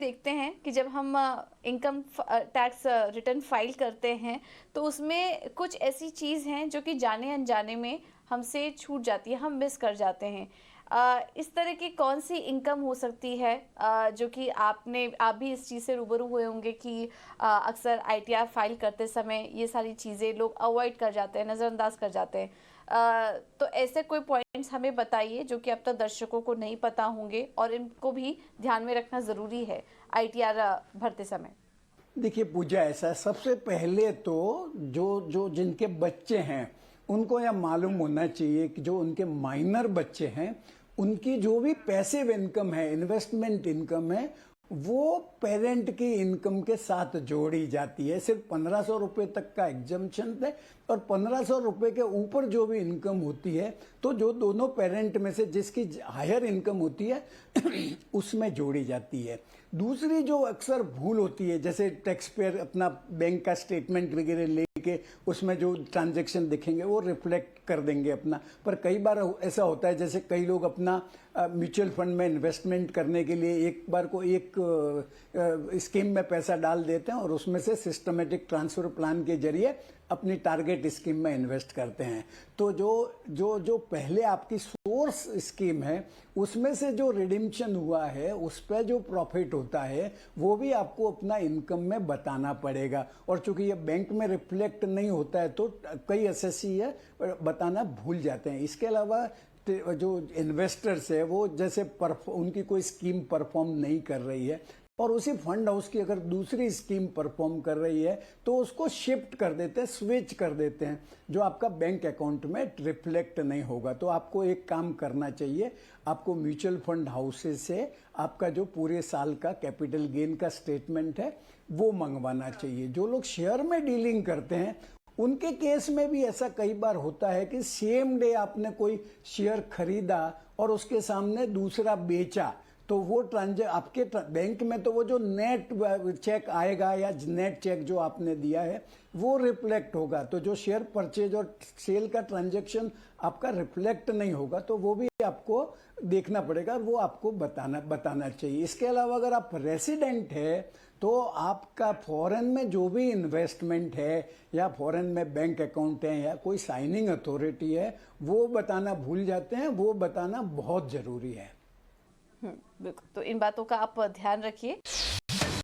देखते हैं कि जब हम इनकम टैक्स रिटर्न फाइल करते हैं तो उसमें कुछ ऐसी चीज़ हैं जो कि जाने अनजाने में हमसे छूट जाती है, हम मिस कर जाते हैं। इस तरह की कौन सी इनकम हो सकती है जो कि आप भी इस चीज़ से रूबरू हुए होंगे कि अक्सर आईटीआर फाइल करते समय ये सारी चीज़ें लोग अवॉइड कर जाते हैं, नज़रअंदाज कर जाते हैं। तो ऐसे कोई पॉइंट्स हमें बताइए जो कि अब तक दर्शकों को नहीं पता होंगे और इनको भी ध्यान में रखना ज़रूरी है आईटीआर भरते समय। देखिए पूजा, ऐसा है, सबसे पहले तो जो जो जिनके बच्चे हैं उनको यह मालूम होना चाहिए कि जो उनके माइनर बच्चे हैं उनकी जो भी पैसिव इनकम है, इन्वेस्टमेंट इनकम है, वो पेरेंट की इनकम के साथ जोड़ी जाती है। सिर्फ 1500 रुपए तक का एग्जम्पशन है और 1500 रुपए के ऊपर जो भी इनकम होती है तो जो दोनों पेरेंट में से जिसकी हायर इनकम होती है उसमें जोड़ी जाती है। दूसरी जो अक्सर भूल होती है, जैसे टैक्स पेयर अपना बैंक का स्टेटमेंट वगैरह लेके उसमें जो ट्रांजैक्शन दिखेंगे वो रिफ्लेक्ट कर देंगे अपना, पर कई बार ऐसा होता है जैसे कई लोग अपना म्यूचुअल फंड में इन्वेस्टमेंट करने के लिए एक बार को एक स्कीम में पैसा डाल देते हैं और उसमें से सिस्टमेटिक ट्रांसफर प्लान के जरिए अपनी टारगेट स्कीम में इन्वेस्ट करते हैं। तो जो जो जो पहले आपकी सोर्स स्कीम है उसमें से जो रिडिम्पशन हुआ है उस पर जो प्रॉफिट होता है वो भी आपको अपना इनकम में बताना पड़ेगा। और चूंकि ये बैंक में रिफ्लेक्ट नहीं होता है तो कई एसएससी है बताना भूल जाते हैं। इसके अलावा जो इन्वेस्टर्स है वो जैसे उनकी कोई स्कीम परफॉर्म नहीं कर रही है और उसी फंड हाउस की अगर दूसरी स्कीम परफॉर्म कर रही है तो उसको शिफ्ट कर देते हैं, स्विच कर देते हैं, जो आपका बैंक अकाउंट में रिफ्लेक्ट नहीं होगा। तो आपको एक काम करना चाहिए, आपको म्यूचुअल फंड हाउसेस से आपका जो पूरे साल का कैपिटल गेन का स्टेटमेंट है वो मंगवाना चाहिए। जो लोग शेयर में डीलिंग करते हैं उनके केस में भी ऐसा कई बार होता है कि सेम डे आपने कोई शेयर खरीदा और उसके सामने दूसरा बेचा तो वो आपके बैंक में तो वो जो नेट चेक आएगा या नेट चेक जो आपने दिया है वो रिफ्लेक्ट होगा। तो जो शेयर परचेज और सेल का ट्रांजैक्शन आपका रिफ्लेक्ट नहीं होगा तो वो भी आपको देखना पड़ेगा और वो आपको बताना चाहिए। इसके अलावा अगर आप रेसिडेंट है तो आपका फॉरेन में जो भी इन्वेस्टमेंट है या फॉरेन में बैंक अकाउंट है या कोई साइनिंग अथॉरिटी है वो बताना भूल जाते हैं, वो बताना बहुत जरूरी है। बिल्कुल, तो इन बातों का आप ध्यान रखिए।